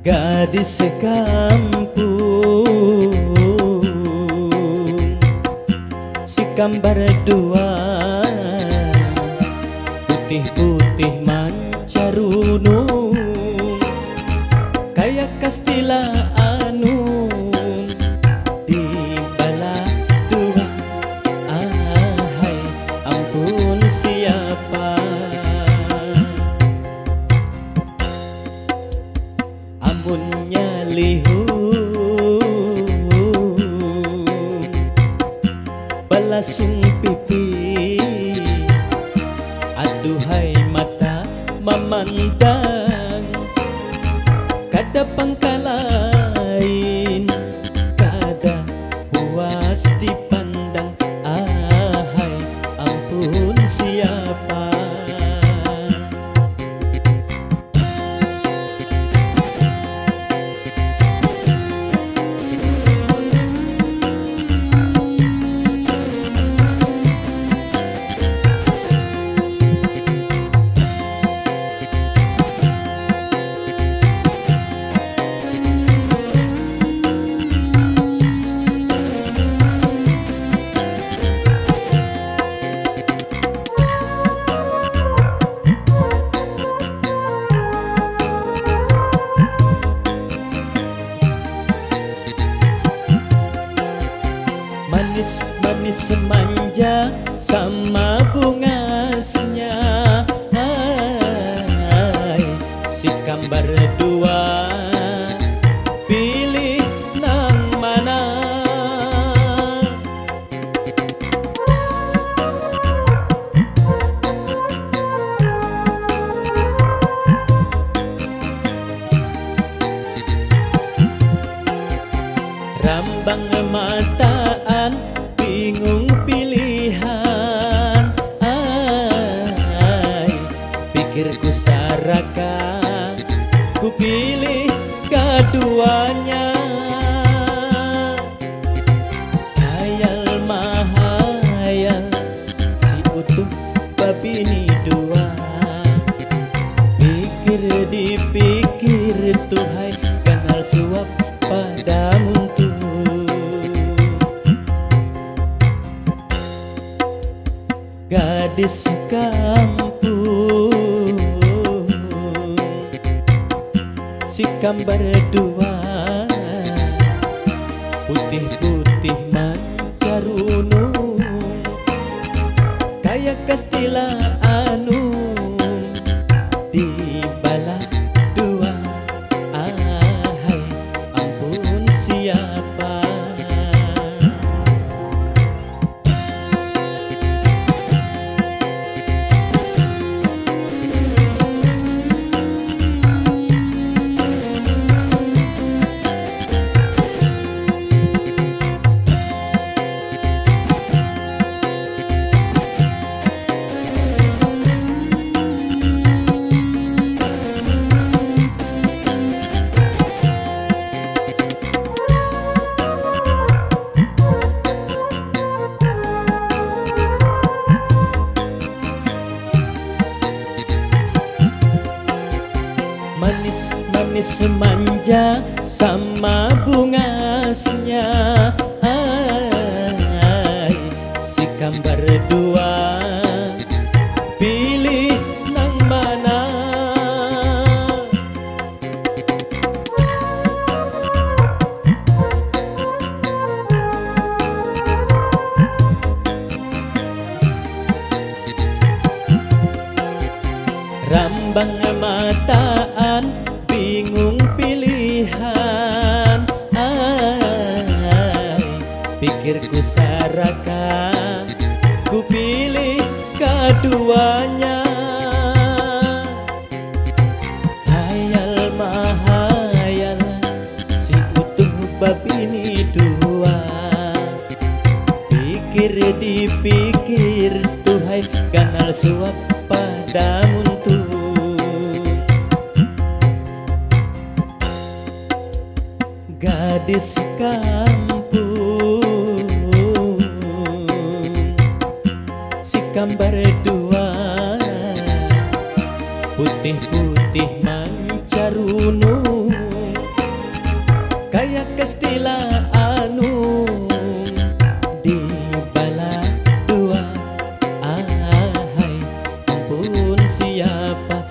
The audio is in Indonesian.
Gadis sekampung si gambar dua, putih-putih mancarunung kayak kastila anu di bala dua. Ahai ampun siapa, amunnya lihu balasung pipi, aduhai mata memandang kada pangkalain, kada puas dipandang. Ahai ampun siapa, manis manja sama bungasnya. Hai si gambar dua, pilih nang mana? Rambang mataan bingung pilihan. Ai pikirku saraka, ku pilih keduanya. Hayal mahayal si utuh babini dua, pikir dipikir tuhai kenal suap padamu tuh. Gadis kampung si gambar dua, putih-putih mancarunung kayak kastila anu di bala dua. Ahai ampun siapa, manis manja sama bungasnya. Hai si gambar dua, pilih nang mana? Rambang mataan bingung pilihan. Ai pikirku saraka, ku pilih keduanya. Hayal mahayal si utuh babini dua, pikir dipikir tuhai kanal suap padamu tuh. Gadis kampung si gambar dua, putih-putih mancarunung siapa